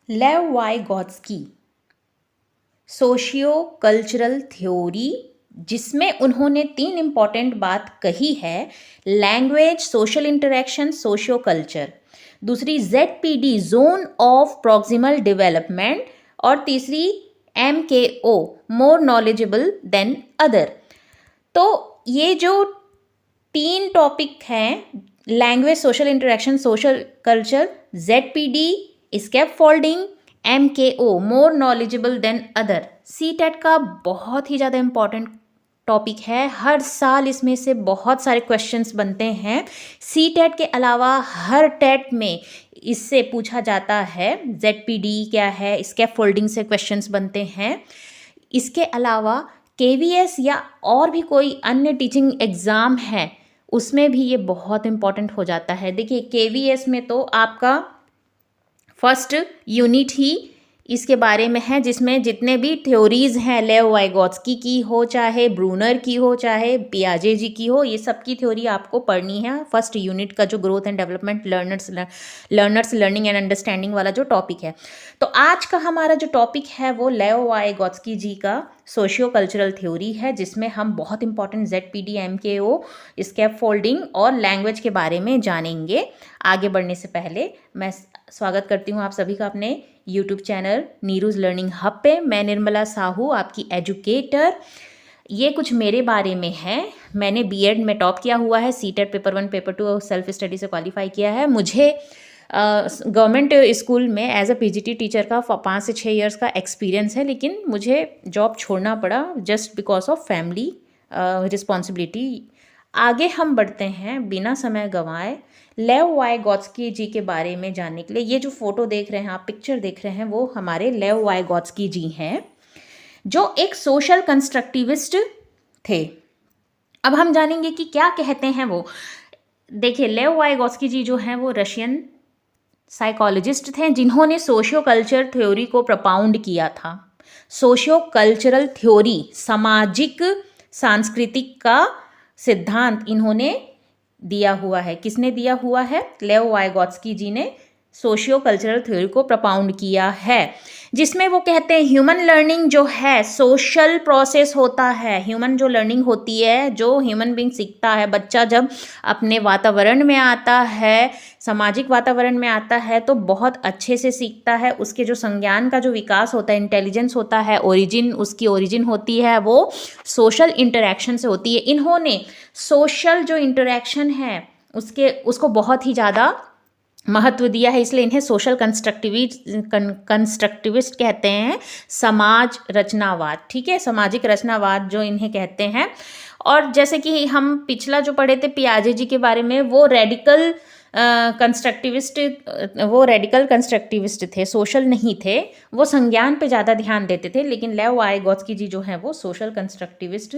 लेव Vygotsky socio cultural theory, जिसमें उन्होंने 3 इम्पॉर्टेंट बात कही है। Language, social interaction, socio culture. दूसरी ZPD zone of proximal development, और तीसरी MKO more knowledgeable than other. तो ये जो 3 टॉपिक हैं, language, social interaction, social culture, ZPD scaffolding, MKO more knowledgeable than other, CTET का बहुत ही ज़्यादा इम्पॉर्टेंट टॉपिक है। हर साल इसमें से बहुत सारे क्वेश्चंस बनते हैं। CTET के अलावा हर टेट में इससे पूछा जाता है। ZPD क्या है, स्कैप फोल्डिंग से क्वेश्चंस बनते हैं। इसके अलावा KVS या और भी कोई अन्य टीचिंग एग्ज़ाम है, उसमें भी ये बहुत इम्पॉर्टेंट हो जाता है। देखिए, KVS में तो आपका फर्स्ट यूनिट ही इसके बारे में है, जिसमें जितने भी थ्योरीज हैं, लेव वाइगोत्स्की की हो, चाहे ब्रूनर की हो, चाहे पियाजे जी की हो, ये सब की थ्योरी आपको पढ़नी है। फर्स्ट यूनिट का जो growth and development, learners learning and understanding वाला जो टॉपिक है। तो आज का हमारा जो टॉपिक है वो लेव वाइगोत्स्की जी का सोशियो कल्चरल थ्योरी है, जिसमें हम बहुत इंपॉर्टेंट ZPD, MKO, स्कैप फोल्डिंग और लैंग्वेज के बारे में जानेंगे। आगे बढ़ने से पहले मैं स्वागत करती हूँ आप सभी का अपने यूट्यूब चैनल नीरूज लर्निंग हब पे। मैं निर्मला साहू, आपकी एजुकेटर। ये कुछ मेरे बारे में है। मैंने BEd में टॉप किया हुआ है, CTET paper 1 paper 2 self study से क्वालिफाई किया है। मुझे गवर्नमेंट स्कूल में एज अ PGT टीचर का 5 से 6 ईयर्स का एक्सपीरियंस है, लेकिन मुझे जॉब छोड़ना पड़ा just because of family responsibility. आगे हम बढ़ते हैं बिना समय गंवाए लेव वाइगोत्स्की जी के बारे में जानने के लिए। ये जो फोटो देख रहे हैं आप, पिक्चर देख रहे हैं, वो हमारे लेव वाइगोत्स्की जी हैं, जो एक सोशल कंस्ट्रक्टिविस्ट थे। अब हम जानेंगे कि क्या कहते हैं वो। देखिए, लेव वाइगोत्स्की जी जो हैं वो रशियन साइकोलॉजिस्ट थे, जिन्होंने सोशियो कल्चर थ्योरी को प्रपाउंड किया था। सोशियो कल्चरल थ्योरी, सामाजिक सांस्कृतिक का सिद्धांत इन्होंने दिया हुआ है। किसने दिया हुआ है? लेव वाइगोत्स्की जी ने सोशियो कल्चरल थ्योरी को प्रपाउंड किया है, जिसमें वो कहते हैं ह्यूमन लर्निंग जो है सोशल प्रोसेस होता है। ह्यूमन जो लर्निंग होती है, जो ह्यूमन बीइंग सीखता है, बच्चा जब अपने वातावरण में आता है, सामाजिक वातावरण में आता है, तो बहुत अच्छे से सीखता है। उसके जो संज्ञान का जो विकास होता है, इंटेलिजेंस होता है, उसकी ओरिजिन होती है वो सोशल इंटरेक्शन से होती है। इन्होंने सोशल जो इंटरेक्शन है उसको बहुत ही ज़्यादा महत्व दिया है, इसलिए इन्हें सोशल कंस्ट्रक्टिविस्ट कहते हैं। समाज रचनावाद, ठीक है, सामाजिक रचनावाद जो इन्हें कहते हैं। और जैसे कि हम पिछला जो पढ़े थे पियाजे जी के बारे में, वो रेडिकल कंस्ट्रक्टिविस्ट थे, सोशल नहीं थे। वो संज्ञान पे ज़्यादा ध्यान देते थे। लेकिन लेव वाइगोत्स्की जी जो हैं वो सोशल कंस्ट्रक्टिविस्ट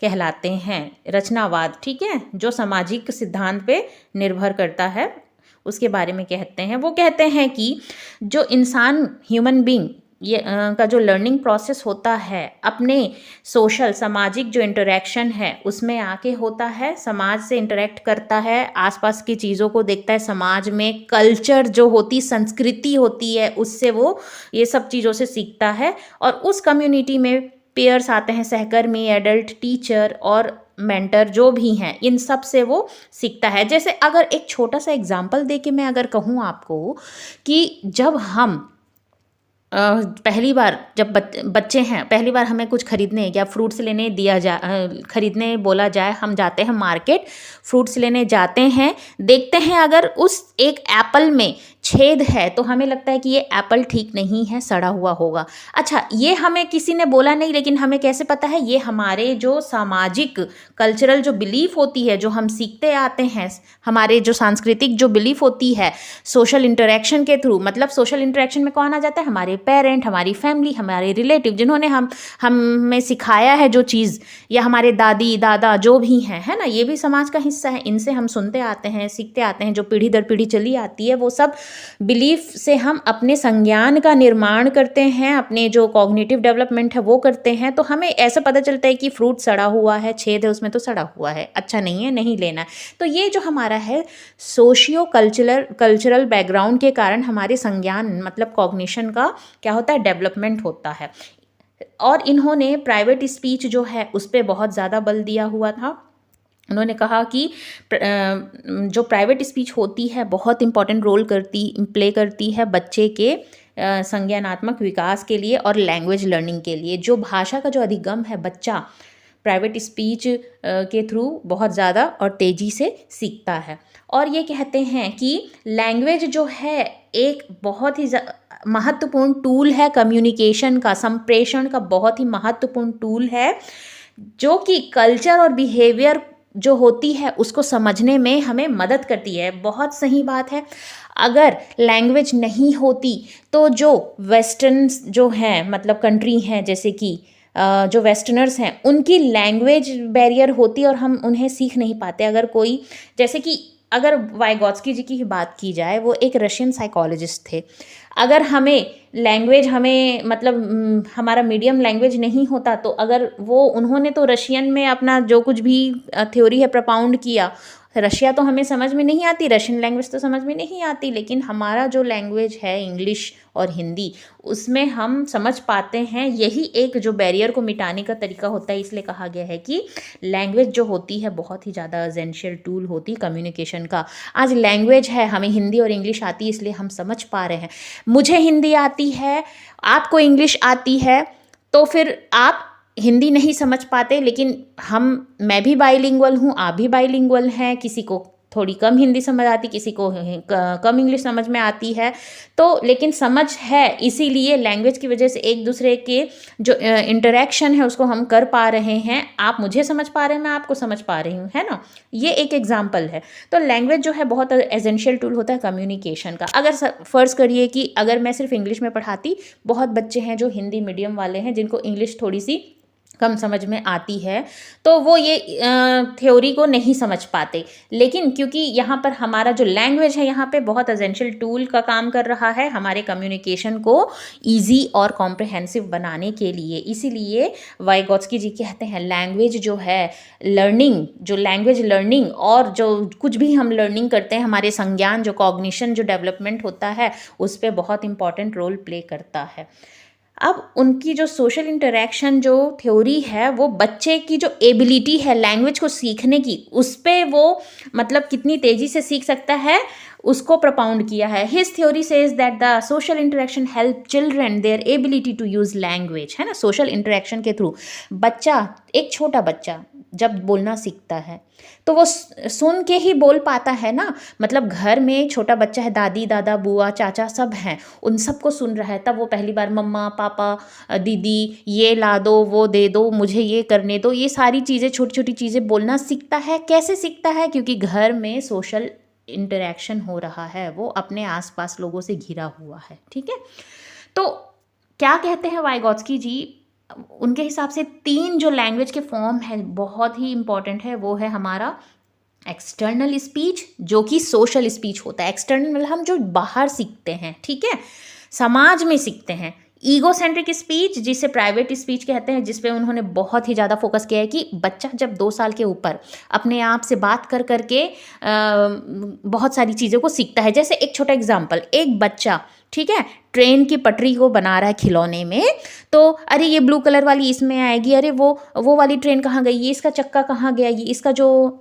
कहलाते हैं, रचनावाद, ठीक है, जो सामाजिक सिद्धांत पे निर्भर करता है, उसके बारे में कहते हैं। वो कहते हैं कि जो इंसान, ह्यूमन बीइंग का जो लर्निंग प्रोसेस होता है, अपने सोशल सामाजिक जो इंटरेक्शन है उसमें आके होता है, समाज से इंटरेक्ट करता है, आसपास की चीज़ों को देखता है, समाज में कल्चर जो होती, संस्कृति होती है, उससे वो ये सब चीज़ों से सीखता है। और उस कम्युनिटी में पेयर्स आते हैं, सहकर्मी, एडल्ट, टीचर और मेंटर जो भी हैं, इन सब से वो सीखता है। जैसे अगर एक छोटा सा एग्जांपल दे के मैं अगर कहूँ आपको कि जब हम पहली बार, जब बच्चे हैं, पहली बार हमें कुछ खरीदने या फ्रूट्स लेने खरीदने बोला जाए, हम जाते हैं मार्केट, फ्रूट्स लेने जाते हैं, देखते हैं अगर उस एक एप्पल में छेद है तो हमें लगता है कि ये एप्पल ठीक नहीं है, सड़ा हुआ होगा। अच्छा, ये हमें किसी ने बोला नहीं, लेकिन हमें कैसे पता है? ये हमारे जो सामाजिक कल्चरल जो बिलीफ होती है, जो हम सीखते आते हैं, हमारे जो सांस्कृतिक जो बिलीफ होती है, सोशल इंटरेक्शन के थ्रू। मतलब सोशल इंटरेक्शन में कौन आ जाता है? हमारे पेरेंट, हमारी फैमिली, हमारे रिलेटिव, जिन्होंने हमें सिखाया है जो चीज़, या हमारे दादी दादा जो भी हैं, है ना, ये भी समाज का हिस्सा है। इनसे हम सुनते आते हैं, सीखते आते हैं, जो पीढ़ी दर पीढ़ी चली आती है, वो सब बिलीफ से हम अपने संज्ञान का निर्माण करते हैं, अपने जो कॉग्निटिव डेवलपमेंट है वो करते हैं। तो हमें ऐसा पता चलता है कि फ्रूट सड़ा हुआ है, छेद है उसमें तो सड़ा हुआ है, अच्छा नहीं है, नहीं लेना है। तो ये जो हमारा है सोशियो कल्चरल बैकग्राउंड के कारण हमारे संज्ञान मतलब कॉग्निशन का क्या होता है, डेवलपमेंट होता है। और इन्होंने प्राइवेट स्पीच जो है उस पर बहुत ज़्यादा बल दिया हुआ था। उन्होंने कहा कि जो प्राइवेट स्पीच होती है बहुत इंपॉर्टेंट रोल प्ले करती है बच्चे के संज्ञानात्मक विकास के लिए और लैंग्वेज लर्निंग के लिए। जो भाषा का जो अधिगम है बच्चा प्राइवेट स्पीच के थ्रू बहुत ज़्यादा और तेज़ी से सीखता है। और ये कहते हैं कि लैंग्वेज जो है एक बहुत ही महत्वपूर्ण टूल है कम्युनिकेशन का, संप्रेषण का बहुत ही महत्वपूर्ण टूल है, जो कि कल्चर और बिहेवियर जो होती है उसको समझने में हमें मदद करती है। बहुत सही बात है। अगर लैंग्वेज नहीं होती तो जो वेस्टर्न जो हैं मतलब कंट्री हैं, जैसे कि जो वेस्टर्नर्स हैं, उनकी लैंग्वेज बैरियर होती और हम उन्हें सीख नहीं पाते। अगर कोई जैसे कि अगर वाइगॉत्स्की जी की ही बात की जाए, वो एक रशियन साइकोलॉजिस्ट थे। अगर हमें मतलब हमारा मीडियम लैंग्वेज नहीं होता तो अगर उन्होंने तो रशियन में अपना जो कुछ भी थ्योरी है प्रपाउंड किया, रशिया तो हमें समझ में नहीं आती, रशियन लैंग्वेज तो समझ में नहीं आती, लेकिन हमारा जो लैंग्वेज है इंग्लिश और हिंदी उसमें हम समझ पाते हैं। यही एक जो बैरियर को मिटाने का तरीका होता है। इसलिए कहा गया है कि लैंग्वेज जो होती है बहुत ही ज़्यादा एसेंशियल टूल होती है कम्युनिकेशन का। आज लैंग्वेज है, हमें हिंदी और इंग्लिश आती है इसलिए हम समझ पा रहे हैं। मुझे हिंदी आती है, आपको इंग्लिश आती है, तो फिर आप हिंदी नहीं समझ पाते, लेकिन मैं भी बाइलिंगुअल हूँ, आप भी बाइलिंगुअल हैं। किसी को थोड़ी कम हिंदी समझ आती, किसी को कम इंग्लिश समझ में आती है, तो लेकिन समझ है। इसीलिए लैंग्वेज की वजह से एक दूसरे के जो इंटरेक्शन है उसको हम कर पा रहे हैं। आप मुझे समझ पा रहे हैं, मैं आपको समझ पा रही हूँ, है ना। ये एक एग्जाम्पल है। तो लैंग्वेज जो है बहुत एसेंशियल टूल होता है कम्युनिकेशन का। अगर फर्ज करिए कि अगर मैं सिर्फ इंग्लिश में पढ़ाती, बहुत बच्चे हैं जो हिंदी मीडियम वाले हैं जिनको इंग्लिश थोड़ी सी कम समझ में आती है, तो वो ये थ्योरी को नहीं समझ पाते। लेकिन क्योंकि यहाँ पर हमारा जो लैंग्वेज है यहाँ पे बहुत एसेंशियल टूल का काम कर रहा है हमारे कम्युनिकेशन को इजी और कॉम्प्रिहेंसिव बनाने के लिए, इसीलिए वाइगॉत्स्की जी कहते हैं लैंग्वेज जो है लैंग्वेज लर्निंग और जो कुछ भी हम लर्निंग करते हैं, हमारे संज्ञान जो कॉग्निशन जो डेवलपमेंट होता है उस पर बहुत इंपॉर्टेंट रोल प्ले करता है। अब उनकी जो सोशल इंटरेक्शन जो थ्योरी है वो बच्चे की जो एबिलिटी है लैंग्वेज को सीखने की, उस पर वो मतलब कितनी तेज़ी से सीख सकता है उसको प्रपाउंड किया है। His theory says that the social interaction help children their ability to use language, है ना। सोशल इंटरेक्शन के थ्रू एक छोटा बच्चा जब बोलना सीखता है तो वो सुन के ही बोल पाता है ना। मतलब घर में छोटा बच्चा है, दादी दादा बुआ चाचा सब हैं, उन सबको सुन रहा है, तब वो पहली बार मम्मा पापा दीदी ये ला दो वो दे दो मुझे ये करने दो, ये सारी चीज़ें छोटी छोटी चीज़ें बोलना सीखता है। कैसे सीखता है? क्योंकि घर में सोशल इंटरेक्शन हो रहा है, वो अपने आसपास लोगों से घिरा हुआ है। ठीक है, तो क्या कहते हैं वाइगॉत्स्की जी, उनके हिसाब से 3 जो लैंग्वेज के फॉर्म है बहुत ही इंपॉर्टेंट है। वो है हमारा एक्सटर्नल स्पीच जो कि सोशल स्पीच होता है। एक्सटर्नल मतलब हम जो बाहर सीखते हैं, ठीक है, समाज में सीखते हैं। ईगोसेंट्रिक स्पीच जिसे प्राइवेट स्पीच कहते हैं, जिस पे उन्होंने बहुत ही ज़्यादा फोकस किया है कि बच्चा जब 2 साल के ऊपर अपने आप से बात कर करके बहुत सारी चीज़ों को सीखता है। जैसे एक छोटा एग्जांपल, एक बच्चा ठीक है ट्रेन की पटरी को बना रहा है खिलौने में, तो अरे ये ब्लू कलर वाली इसमें आएगी, अरे वो वाली ट्रेन कहाँ गई, ये इसका चक्का कहाँ गया, ये इसका जो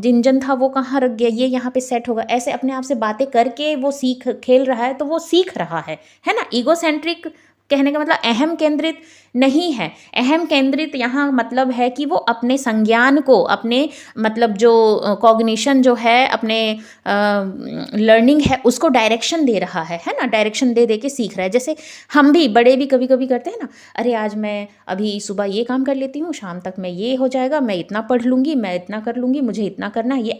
इंजन था वो कहाँ रख गया, ये यहाँ पे सेट होगा। ऐसे अपने आप से बातें करके वो खेल रहा है, तो वो सीख रहा है ना। ईगोसेंट्रिक कहने का मतलब अहम केंद्रित नहीं है। अहम केंद्रित यहाँ मतलब है कि वो अपने संज्ञान को, अपने मतलब जो कॉग्निशन जो है, अपने लर्निंग है उसको डायरेक्शन दे रहा है ना। डायरेक्शन दे के सीख रहा है। जैसे हम भी बड़े भी कभी कभी करते हैं ना, अरे आज मैं अभी सुबह ये काम कर लेती हूँ, शाम तक मैं ये हो जाएगा, मैं इतना पढ़ लूँगी, मैं इतना कर लूँगी, मुझे इतना करना है। ये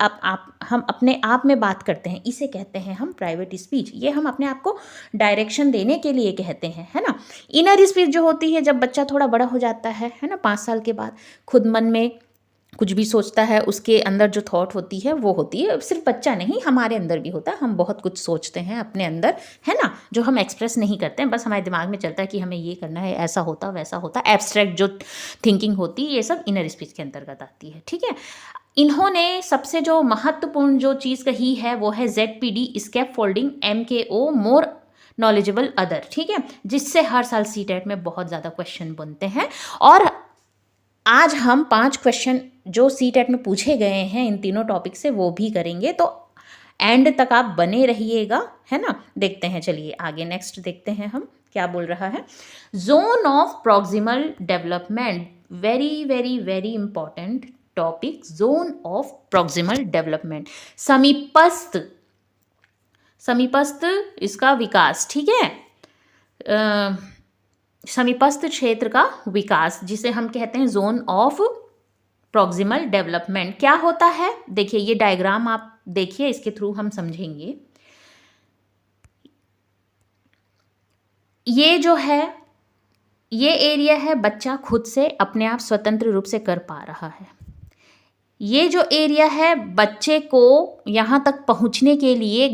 हम अपने आप में बात करते हैं, इसे कहते हैं हम प्राइवेट स्पीच। ये हम अपने आप को डायरेक्शन देने के लिए कहते हैं, है ना। इनर स्पीच जो होती है जब बच्चा थोड़ा बड़ा हो जाता है ना, 5 साल के बाद खुद मन में कुछ भी सोचता है उसके अंदर जो थॉट होती है वो होती है, सिर्फ बच्चा नहीं हमारे अंदर भी होता है, हम बहुत कुछ सोचते हैं अपने अंदर, है ना, जो हम एक्सप्रेस नहीं करते हैं, बस हमारे दिमाग में चलता है कि हमें ये करना है, ऐसा होता वैसा होता, एब्स्ट्रैक्ट जो थिंकिंग होती है ये सब इनर स्पीच के अंतर्गत आती है। ठीक है, इन्होंने सबसे जो महत्वपूर्ण जो चीज़ कही है वो है ZPD scaffolding MKO more knowledgeable other. ठीक है, जिससे हर साल CTET में बहुत ज़्यादा क्वेश्चन बनते हैं, और आज हम 5 क्वेश्चन जो CTET में पूछे गए हैं इन तीनों टॉपिक से वो भी करेंगे, तो एंड तक आप बने रहिएगा, है ना। देखते हैं, चलिए आगे नेक्स्ट देखते हैं हम क्या बोल रहा है। Zone of proximal development, very very very important topic, zone of proximal development, समीपस्थ इसका विकास। ठीक है, समीपस्थ क्षेत्र का विकास जिसे हम कहते हैं जोन ऑफ प्रॉक्सिमल डेवलपमेंट। क्या होता है, देखिए ये डायग्राम आप देखिए, इसके थ्रू हम समझेंगे। ये जो है ये एरिया है बच्चा खुद से अपने आप स्वतंत्र रूप से कर पा रहा है। ये जो एरिया है बच्चे को यहाँ तक पहुँचने के लिए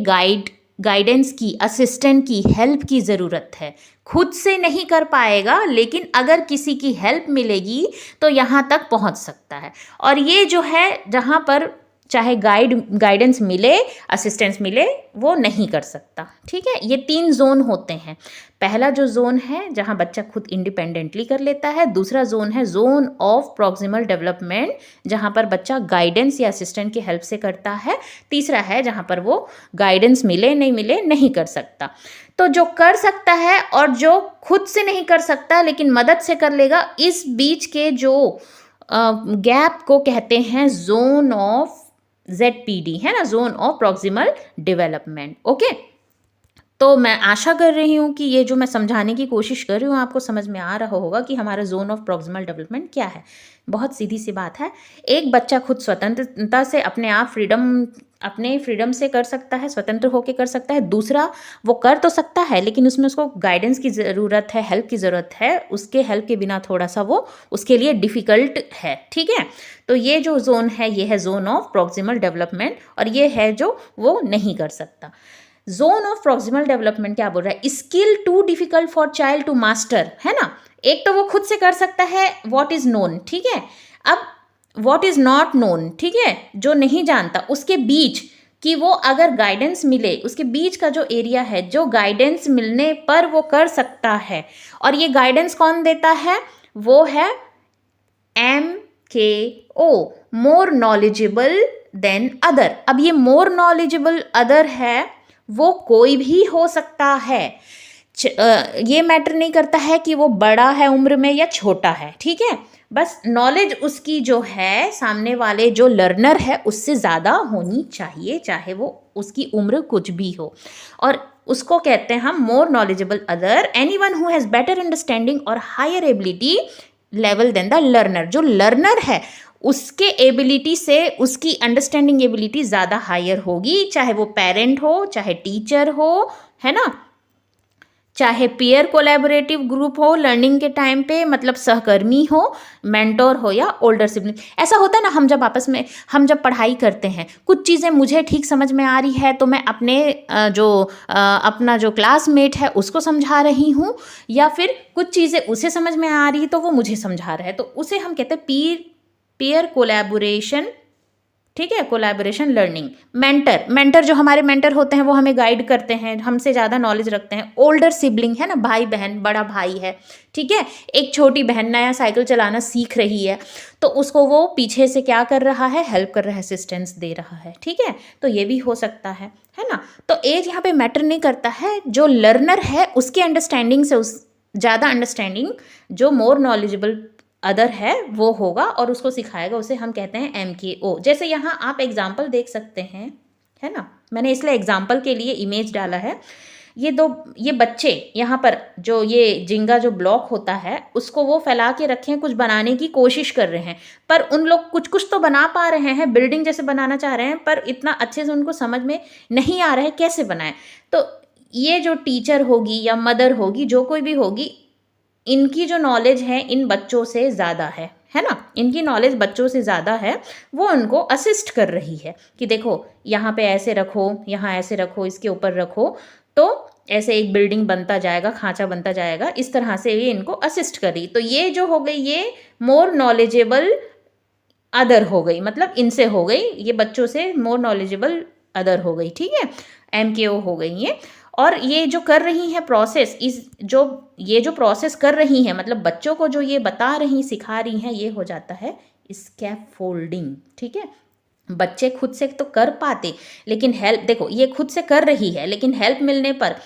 गाइडेंस की, असिस्टेंट की, हेल्प की ज़रूरत है। खुद से नहीं कर पाएगा, लेकिन अगर किसी की हेल्प मिलेगी तो यहाँ तक पहुँच सकता है। और ये जो है जहाँ पर चाहे गाइडेंस मिले, असिस्टेंस मिले, वो नहीं कर सकता। ठीक है, ये 3 जोन होते हैं। पहला जो जोन है जहाँ बच्चा खुद इंडिपेंडेंटली कर लेता है, दूसरा जोन है जोन ऑफ प्रॉक्सिमल डेवलपमेंट जहाँ पर बच्चा गाइडेंस या असिस्टेंट की हेल्प से करता है, तीसरा है जहाँ पर वो गाइडेंस मिले नहीं मिले नहीं कर सकता। तो जो कर सकता है और जो खुद से नहीं कर सकता लेकिन मदद से कर लेगा, इस बीच के जो गैप को कहते हैं जोन ऑफ ZPD, है ना, zone of proximal development. Okay, तो मैं आशा कर रही हूँ कि ये जो मैं समझाने की कोशिश कर रही हूँ आपको समझ में आ रहा होगा कि हमारा जोन ऑफ प्रॉक्सिमल डेवलपमेंट क्या है। बहुत सीधी सी बात है, एक बच्चा खुद स्वतंत्रता से अपने फ्रीडम से कर सकता है, स्वतंत्र होकर कर सकता है। दूसरा, वो कर तो सकता है लेकिन उसमें उसको गाइडेंस की ज़रूरत है, हेल्प की ज़रूरत है, उसके हेल्प के बिना थोड़ा सा वो उसके लिए डिफ़िकल्ट है। ठीक है, तो ये जो जोन है ये है जोन ऑफ प्रॉक्सिमल डेवलपमेंट, और ये है जो वो नहीं कर सकता। जोन ऑफ प्रॉक्सिमल डेवलपमेंट क्या बोल रहा है, skill too difficult for child to master, है ना। एक तो वो खुद से कर सकता है व्हाट इज नोन, ठीक है। अब व्हाट इज नॉट नोन, ठीक है, जो नहीं जानता, उसके बीच कि वो अगर गाइडेंस मिले, उसके बीच का जो एरिया है जो गाइडेंस मिलने पर वो कर सकता है, और ये गाइडेंस कौन देता है, वो है MKO, more knowledgeable than other. अब ये मोर नॉलेजेबल अदर है, वो कोई भी हो सकता है, ये मैटर नहीं करता है कि वो बड़ा है उम्र में या छोटा है। ठीक है, बस नॉलेज उसकी जो है सामने वाले जो लर्नर है उससे ज़्यादा होनी चाहिए, चाहे वो उसकी उम्र कुछ भी हो, और उसको कहते हैं हम more knowledgeable other, anyone who has better understanding or higher ability level than the learner. जो लर्नर है उसके एबिलिटी से उसकी अंडरस्टैंडिंग एबिलिटी ज़्यादा हायर होगी, चाहे वो पेरेंट हो, चाहे टीचर हो, है ना, चाहे पीयर कोलैबोरेटिव ग्रुप हो लर्निंग के टाइम पे, मतलब सहकर्मी हो, मेंटोर हो, या ओल्डर सिबलिंग। ऐसा होता है ना, हम जब आपस में हम जब पढ़ाई करते हैं, कुछ चीज़ें मुझे ठीक समझ में आ रही है तो मैं अपना जो क्लासमेट है उसको समझा रही हूँ, या फिर कुछ चीज़ें उसे समझ में आ रही तो वो मुझे समझा रहा है, तो उसे हम कहते हैं पीयर कोलैबोरेशन। ठीक है, कोलैबोरेशन लर्निंग। मेंटर जो हमारे मेंटर होते हैं वो हमें गाइड करते हैं, हमसे ज़्यादा नॉलेज रखते हैं। ओल्डर सिबलिंग है ना, भाई बहन, बड़ा भाई है, ठीक है, एक छोटी बहन नया साइकिल चलाना सीख रही है, तो उसको वो पीछे से क्या कर रहा है, हेल्प कर रहा है, असिस्टेंस दे रहा है। ठीक है, तो ये भी हो सकता है ना। तो एज यहाँ पे मैटर नहीं करता है, जो लर्नर है उसके अंडरस्टैंडिंग से ज़्यादा अंडरस्टैंडिंग जो मोर नॉलेजेबल अदर है वो होगा और उसको सिखाएगा, उसे हम कहते हैं MKO। जैसे यहाँ आप एग्जाम्पल देख सकते हैं, है ना, मैंने इसलिए एग्जाम्पल के लिए इमेज डाला है। ये बच्चे यहाँ पर जो ये जिंगा जो ब्लॉक होता है उसको वो फैला के रखे हैं, कुछ बनाने की कोशिश कर रहे हैं, पर उन लोग कुछ तो बना पा रहे हैं, बिल्डिंग जैसे बनाना चाह रहे हैं, पर इतना अच्छे से उनको समझ में नहीं आ रहा है कैसे बनाएं। तो ये जो टीचर होगी या मदर होगी, जो कोई भी होगी, इनकी जो नॉलेज है इन बच्चों से ज़्यादा है है ना, इनकी नॉलेज बच्चों से ज़्यादा है, वो उनको असिस्ट कर रही है कि देखो यहाँ पे ऐसे रखो, यहाँ ऐसे रखो, इसके ऊपर रखो, तो ऐसे एक बिल्डिंग बनता जाएगा, खांचा बनता जाएगा, इस तरह से ये इनको असिस्ट कर रही। तो ये जो हो गई ये मोर नॉलेजेबल अदर हो गई, मतलब इनसे हो गई, ये बच्चों से मोर नॉलेजेबल अदर हो गई, ठीक है, MKO हो गई ये। और ये जो कर रही हैं प्रोसेस, ये जो प्रोसेस कर रही हैं, मतलब बच्चों को जो ये बता रही सिखा रही हैं, ये हो जाता है स्कैफोल्डिंग, ठीक है। बच्चे खुद से तो कर पाते, लेकिन हेल्प, देखो ये खुद से कर रही है, लेकिन हेल्प मिलने पर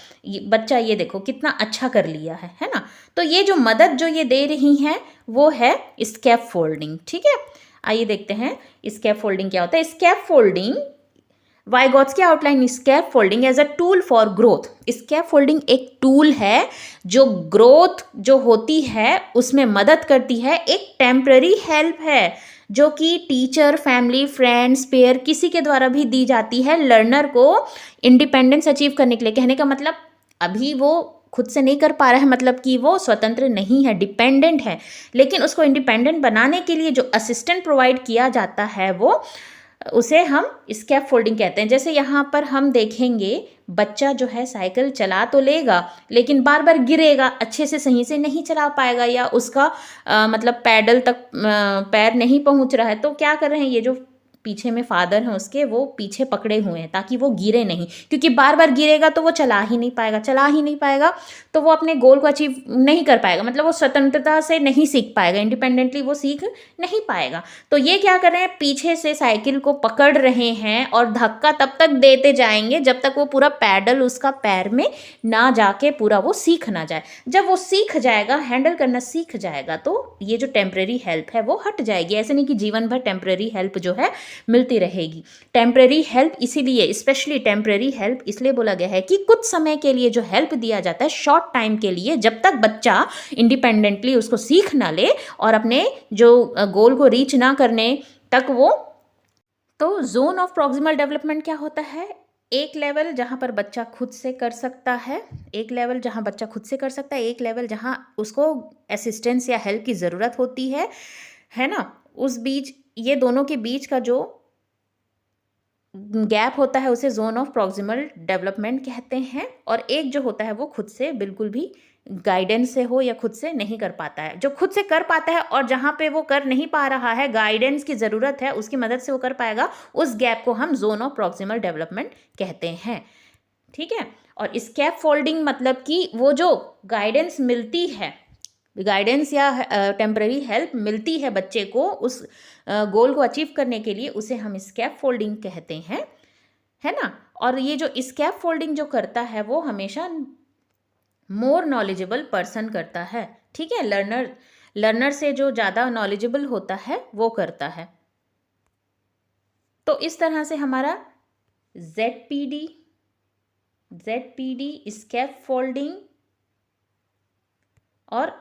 बच्चा ये देखो कितना अच्छा कर लिया है ना। तो ये जो मदद जो ये दे रही हैं वो है स्कैफोल्डिंग, ठीक है। आइए देखते हैं स्कैफोल्डिंग क्या होता है। Scaffolding, Vygotsky outline scaffolding as a tool for growth. Scaffolding एक टूल है जो ग्रोथ जो होती है उसमें मदद करती है, एक टेम्पररी हेल्प है जो कि टीचर, फैमिली, फ्रेंड्स, पेयर किसी के द्वारा भी दी जाती है लर्नर को इंडिपेंडेंस अचीव करने के लिए। कहने का मतलब अभी वो खुद से नहीं कर पा रहा है, मतलब कि वो स्वतंत्र नहीं है, डिपेंडेंट है, लेकिन उसको इंडिपेंडेंट बनाने के लिए जो असिस्टेंट प्रोवाइड किया जाता है वो उसे हम स्कैफोल्डिंग कहते हैं। जैसे यहाँ पर हम देखेंगे बच्चा जो है साइकिल चला तो लेगा, लेकिन बार बार गिरेगा, अच्छे से सही से नहीं चला पाएगा, या उसका मतलब पैडल तक पैर नहीं पहुँच रहा है, तो क्या कर रहे हैं ये जो पीछे में फादर हैं उसके, वो पीछे पकड़े हुए हैं ताकि वो गिरे नहीं, क्योंकि बार बार गिरेगा तो वो चला ही नहीं पाएगा, तो वो अपने गोल को अचीव नहीं कर पाएगा, मतलब वो स्वतंत्रता से नहीं सीख पाएगा, इंडिपेंडेंटली वो सीख नहीं पाएगा। तो ये क्या कर रहे हैं, पीछे से साइकिल को पकड़ रहे हैं और धक्का तब तक देते जाएंगे जब तक वो पूरा पैडल उसका पैर में ना जाके पूरा वो सीख ना जाए। जब वो सीख जाएगा, हैंडल करना सीख जाएगा, तो ये जो टेम्परेरी हेल्प है वो हट जाएगी। ऐसे नहीं कि जीवन भर टेम्परेरी हेल्प जो है मिलती रहेगी। टेम्परेरी हेल्प इसीलिए, स्पेशली टेम्परेरी हेल्प इसलिए बोला गया है कि कुछ समय के लिए जो हेल्प दिया जाता है, शॉर्ट टाइम के लिए, जब तक बच्चा इंडिपेंडेंटली उसको सीख ना ले और अपने जो गोल को रीच ना करने तक वो। तो जोन ऑफ प्रॉक्सिमल डेवलपमेंट क्या होता है, एक लेवल जहाँ पर बच्चा खुद से कर सकता है, एक लेवल जहाँ बच्चा खुद से कर सकता है, एक लेवल जहाँ उसको असिस्टेंस या हेल्प की ज़रूरत होती है ना, उस बीच, ये दोनों के बीच का जो गैप होता है उसे जोन ऑफ प्रॉक्सिमल डेवलपमेंट कहते हैं। और एक जो होता है वो खुद से बिल्कुल भी गाइडेंस से हो या खुद से नहीं कर पाता है। जो खुद से कर पाता है और जहाँ पे वो कर नहीं पा रहा है, गाइडेंस की ज़रूरत है, उसकी मदद से वो कर पाएगा, उस गैप को हम जोन ऑफ प्रॉक्सिमल डेवलपमेंट कहते हैं, ठीक है। और स्कैफोल्डिंग मतलब कि वो जो गाइडेंस मिलती है, गाइडेंस या टेम्पररी हेल्प मिलती है बच्चे को उस गोल को अचीव करने के लिए, उसे हम स्कैफोल्डिंग कहते हैं, है ना। और ये जो स्कैफोल्डिंग जो करता है वो हमेशा मोर नॉलेजेबल पर्सन करता है, ठीक है। लर्नर से जो ज़्यादा नॉलेजेबल होता है वो करता है। तो इस तरह से हमारा ZPD स्कैफोल्डिंग और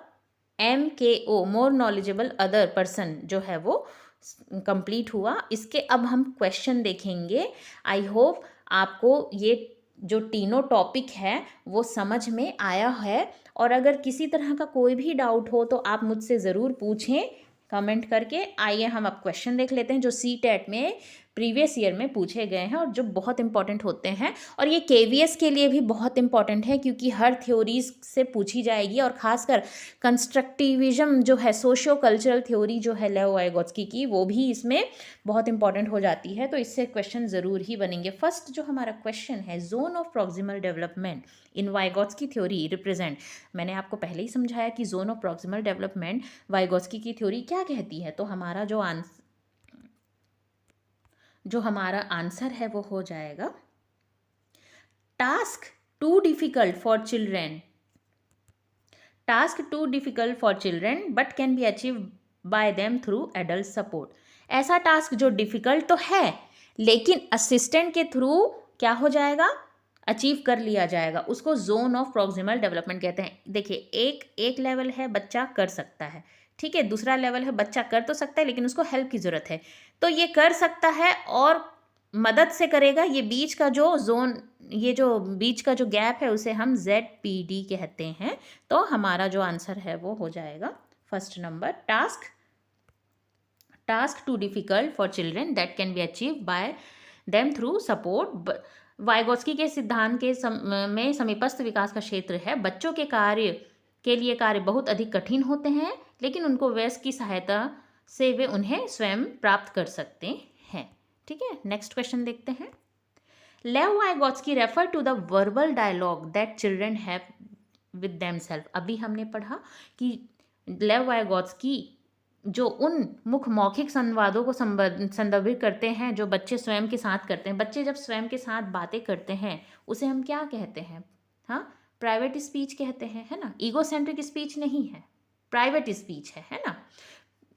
MKO more knowledgeable other person जो है वो कंप्लीट हुआ। इसके अब हम क्वेश्चन देखेंगे। आई होप आपको ये जो तीनों टॉपिक है वो समझ में आया है, और अगर किसी तरह का कोई भी डाउट हो तो आप मुझसे ज़रूर पूछें कमेंट करके। आइए हम अब क्वेश्चन देख लेते हैं जो CTET में प्रीवियस ईयर में पूछे गए हैं और जो बहुत इंपॉर्टेंट होते हैं, और ये KVS के लिए भी बहुत इंपॉर्टेंट है क्योंकि हर थ्योरीज से पूछी जाएगी, और ख़ासकर कंस्ट्रक्टिविज्म जो है, सोशियो कल्चरल थ्योरी जो है लेओ वाइगॉट्स्की की, वो भी इसमें बहुत इंपॉर्टेंट हो जाती है, तो इससे क्वेश्चन ज़रूर ही बनेंगे। फर्स्ट जो हमारा क्वेश्चन है, zone of proximal development in Vygotsky theory represent. मैंने आपको पहले ही समझाया कि zone of proximal development Vygotsky की थ्योरी क्या कहती है। तो हमारा जो हमारा आंसर है वो हो जाएगा, task too difficult for children but can be achieve by them through adult support. ऐसा टास्क जो डिफिकल्ट तो है लेकिन असिस्टेंट के थ्रू क्या हो जाएगा, अचीव कर लिया जाएगा, उसको जोन ऑफ प्रॉक्सिमल डेवलपमेंट कहते हैं। देखिए एक लेवल है बच्चा कर सकता है, ठीक है, दूसरा लेवल है बच्चा कर तो सकता है लेकिन उसको हेल्प की ज़रूरत है, तो ये कर सकता है और मदद से करेगा। ये बीच का जो बीच का जो गैप है उसे हम ZPD कहते हैं। तो हमारा जो आंसर है वो हो जाएगा first number, task task too difficult for children that can be achieved by them through support. Vygotsky के सिद्धांत में समीपस्थ विकास का क्षेत्र है, बच्चों के लिए कार्य बहुत अधिक कठिन होते हैं, लेकिन उनको वयस्क की सहायता से वे उन्हें स्वयं प्राप्त कर सकते हैं। ठीक है, नेक्स्ट क्वेश्चन देखते हैं। Lev Vygotsky refer to the verbal dialogue that children have with themself. अभी हमने पढ़ा कि लेव वाइगोत्स्की जो उन मौखिक संवादों को संदर्भित करते हैं जो बच्चे स्वयं के साथ करते हैं। बच्चे जब स्वयं के साथ बातें करते हैं उसे हम क्या कहते हैं? हाँ, प्राइवेट स्पीच कहते हैं, है ना। ईगोसेंट्रिक स्पीच नहीं है, प्राइवेट स्पीच है ना।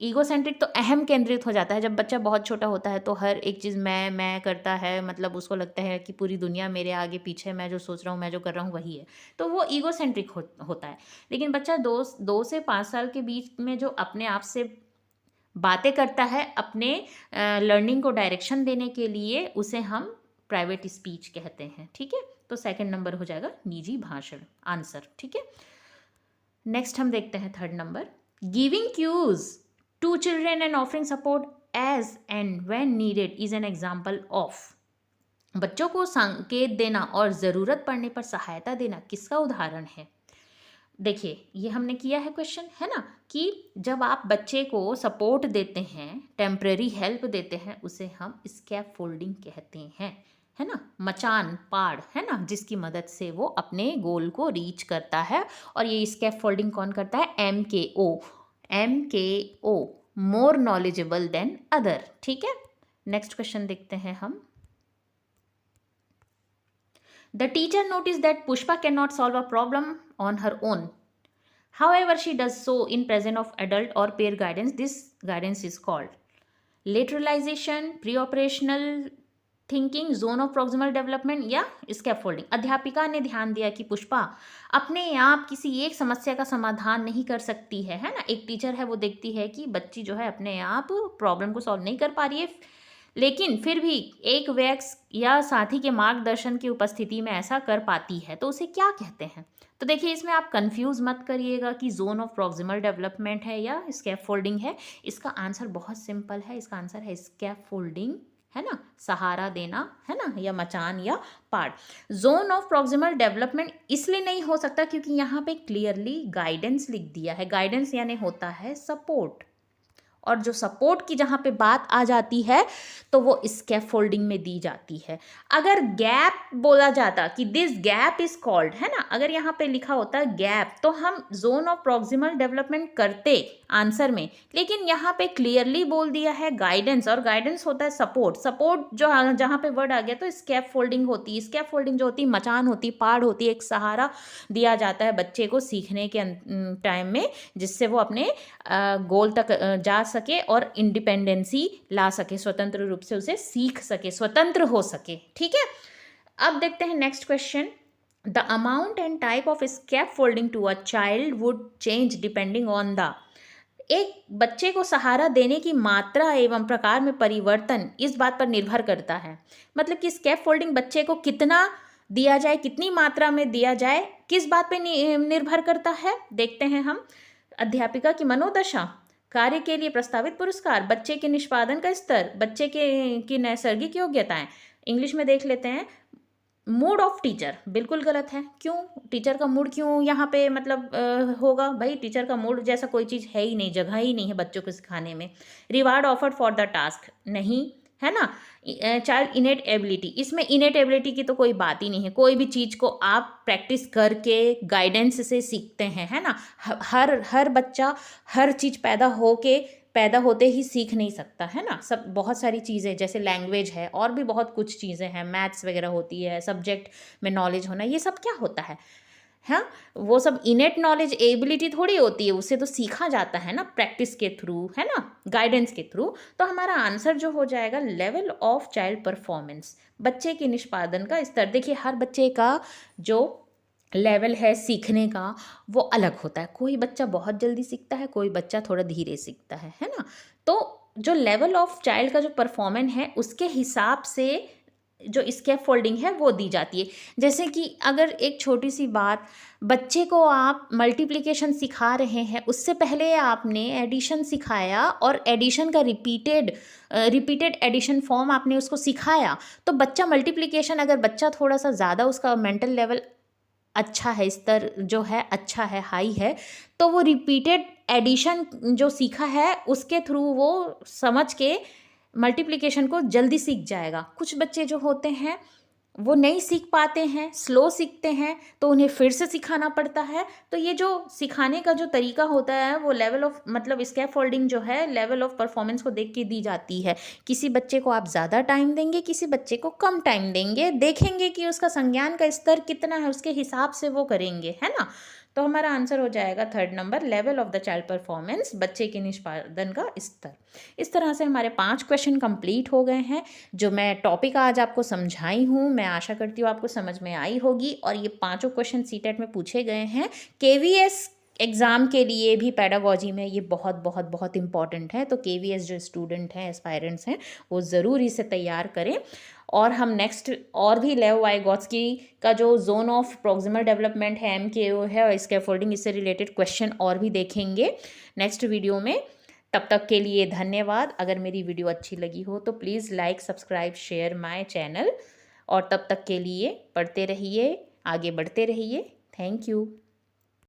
ईगोसेंट्रिक तो अहम केंद्रित हो जाता है। जब बच्चा बहुत छोटा होता है तो हर एक चीज़ मैं करता है, मतलब उसको लगता है कि पूरी दुनिया मेरे आगे पीछे, मैं जो सोच रहा हूँ, मैं जो कर रहा हूँ वही है, तो वो ईगोसेंट्रिक होता है। लेकिन बच्चा 2 से 5 साल के बीच में जो अपने आप से बातें करता है अपने लर्निंग को डायरेक्शन देने के लिए, उसे हम प्राइवेट स्पीच कहते हैं। ठीक है, तो सेकंड नंबर हो जाएगा निजी भाषण आंसर। ठीक है, नेक्स्ट हम देखते हैं third number. Giving cues to children and offering support as and when needed is an example of. बच्चों को संकेत देना और ज़रूरत पड़ने पर सहायता देना किसका उदाहरण है? देखिए, ये हमने किया है क्वेश्चन, है ना, कि जब आप बच्चे को सपोर्ट देते हैं, टेम्परेरी हेल्प देते हैं, उसे हम स्कैप फोल्डिंग कहते हैं, है ना। मचान पाड़, है ना, जिसकी मदद से वो अपने गोल को रीच करता है। और ये स्कैप फोल्डिंग कौन करता है? MKO, more knowledgeable than other. ठीक है, नेक्स्ट क्वेश्चन देखते हैं हम। The teacher noticed that Pushpa cannot solve a problem on her own. However, she does so in presence of adult or peer guidance. This guidance is called lateralization, pre-operational thinking, zone of proximal development या scaffolding. अध्यापिका ने ध्यान दिया कि पुष्पा अपने आप किसी एक समस्या का समाधान नहीं कर सकती है ना। एक टीचर है, वो देखती है कि बच्ची जो है अपने आप प्रॉब्लम को सॉल्व नहीं कर पा रही है, लेकिन फिर भी एक वयस्क या साथी के मार्गदर्शन की उपस्थिति में ऐसा कर पाती है, तो उसे क्या कहते हैं? तो देखिए, इसमें आप कंफ्यूज मत करिएगा कि जोन ऑफ प्रॉक्सिमल डेवलपमेंट है या स्कैफोल्डिंग है। इसका आंसर बहुत सिंपल है, इसका आंसर है स्कैफोल्डिंग, है ना, सहारा देना, है ना, या मचान या पाड़। जोन ऑफ प्रॉक्सिमल डेवलपमेंट इसलिए नहीं हो सकता क्योंकि यहाँ पे क्लियरली गाइडेंस लिख दिया है। गाइडेंस यानी होता है सपोर्ट, और जो सपोर्ट की जहाँ पे बात आ जाती है तो वो स्कैफोल्डिंग में दी जाती है। अगर गैप बोला जाता कि दिस गैप इज कॉल्ड, है ना, अगर यहाँ पे लिखा होता गैप तो हम जोन ऑफ प्रॉक्सिमल डेवलपमेंट करते आंसर में, लेकिन यहाँ पे क्लियरली बोल दिया है गाइडेंस, और गाइडेंस होता है सपोर्ट। सपोर्ट जो जहाँ पे वर्ड आ गया तो स्कैफोल्डिंग होती है। स्कैफोल्डिंग जो होती है मचान होती है, पाड़ होती है, एक सहारा दिया जाता है बच्चे को सीखने के टाइम में, जिससे वो अपने गोल तक जा सके और इंडिपेंडेंसी ला सके, स्वतंत्र रूप से उसे सीख सके, स्वतंत्र हो सके। ठीक है, अब देखते हैं next question. The amount and type of scaffolding to a child would change depending on the. एक बच्चे को सहारा देने की मात्रा एवं प्रकार में परिवर्तन इस बात पर निर्भर करता है, मतलब कि स्कैफोल्डिंग बच्चे को कितना दिया जाए, कितनी मात्रा में दिया जाए, किस बात पर निर्भर करता है। देखते हैं हम। अध्यापिका की मनोदशा, कार्य के लिए प्रस्तावित पुरस्कार, बच्चे के निष्पादन का स्तर, बच्चे की नैसर्गिक योग्यताएं। इंग्लिश में देख लेते हैं। मूड ऑफ टीचर बिल्कुल गलत है। क्यों? टीचर का मूड क्यों यहाँ पे मतलब होगा? भाई टीचर का मूड जैसा कोई चीज़ है ही नहीं, जगह ही नहीं है बच्चों को सिखाने में। Reward offered for the task नहीं, है ना। चाइल्ड इनेट एबिलिटी, इसमें इनेट एबिलिटी की तो कोई बात ही नहीं है। कोई भी चीज़ को आप प्रैक्टिस करके गाइडेंस से सीखते हैं, है ना। हर बच्चा हर चीज़ पैदा होते ही सीख नहीं सकता, है ना। सब बहुत सारी चीज़ें जैसे लैंग्वेज है और भी बहुत कुछ चीज़ें हैं, मैथ्स वगैरह होती है, सब्जेक्ट में नॉलेज होना, ये सब क्या होता है, हाँ, वो सब इनेट नॉलेज एबिलिटी थोड़ी होती है, उससे तो सीखा जाता है ना, प्रैक्टिस के थ्रू, है ना, गाइडेंस के थ्रू। तो हमारा आंसर जो हो जाएगा लेवल ऑफ चाइल्ड परफॉर्मेंस, बच्चे के निष्पादन का स्तर। देखिए, हर बच्चे का जो लेवल है सीखने का वो अलग होता है। कोई बच्चा बहुत जल्दी सीखता है, कोई बच्चा थोड़ा धीरे सीखता है ना। तो जो लेवल ऑफ चाइल्ड का जो परफॉर्मेंस है उसके हिसाब से जो स्कैफोल्डिंग है वो दी जाती है। जैसे कि अगर एक छोटी सी बात, बच्चे को आप मल्टीप्लिकेशन सिखा रहे हैं, उससे पहले आपने एडिशन सिखाया और एडिशन का रिपीटेड एडिशन फॉर्म आपने उसको सिखाया, तो बच्चा मल्टीप्लिकेशन, अगर बच्चा थोड़ा सा ज़्यादा उसका मेंटल लेवल अच्छा है, स्तर जो है अच्छा है, हाई है, तो वो रिपीटेड एडिशन जो सीखा है उसके थ्रू वो समझ के मल्टीप्लिकेशन को जल्दी सीख जाएगा। कुछ बच्चे जो होते हैं वो नहीं सीख पाते हैं, स्लो सीखते हैं, तो उन्हें फिर से सिखाना पड़ता है। तो ये जो सिखाने का जो तरीका होता है वो लेवल ऑफ, मतलब स्कैफोल्डिंग जो है लेवल ऑफ परफॉर्मेंस को देख के दी जाती है। किसी बच्चे को आप ज़्यादा टाइम देंगे, किसी बच्चे को कम टाइम देंगे, देखेंगे कि उसका संज्ञान का स्तर कितना है, उसके हिसाब से वो करेंगे, है ना। तो हमारा आंसर हो जाएगा 3rd number, level of the child performance, बच्चे के निष्पादन का स्तर। इस तरह से हमारे 5 क्वेश्चन कंप्लीट हो गए हैं। जो मैं टॉपिक आज आपको समझाई हूँ, मैं आशा करती हूँ आपको समझ में आई होगी। और ये 5 क्वेश्चन सीटेट में पूछे गए हैं। केवीएस एग्ज़ाम के लिए भी पेडागोजी में ये बहुत बहुत बहुत इंपॉर्टेंट है। तो केवीएस जो स्टूडेंट हैं, एस्पायरेंट्स हैं, वो ज़रूर इसे तैयार करें। और हम नेक्स्ट और भी लेव वाइगोत्स्की का जो जोन ऑफ प्रॉक्सिमल डेवलपमेंट है, MKO है, और स्कैफोल्डिंग, इससे रिलेटेड क्वेश्चन और भी देखेंगे नेक्स्ट वीडियो में। तब तक के लिए धन्यवाद। अगर मेरी वीडियो अच्छी लगी हो तो please like, subscribe, share my channel. और तब तक के लिए पढ़ते रहिए, आगे बढ़ते रहिए। Thank you.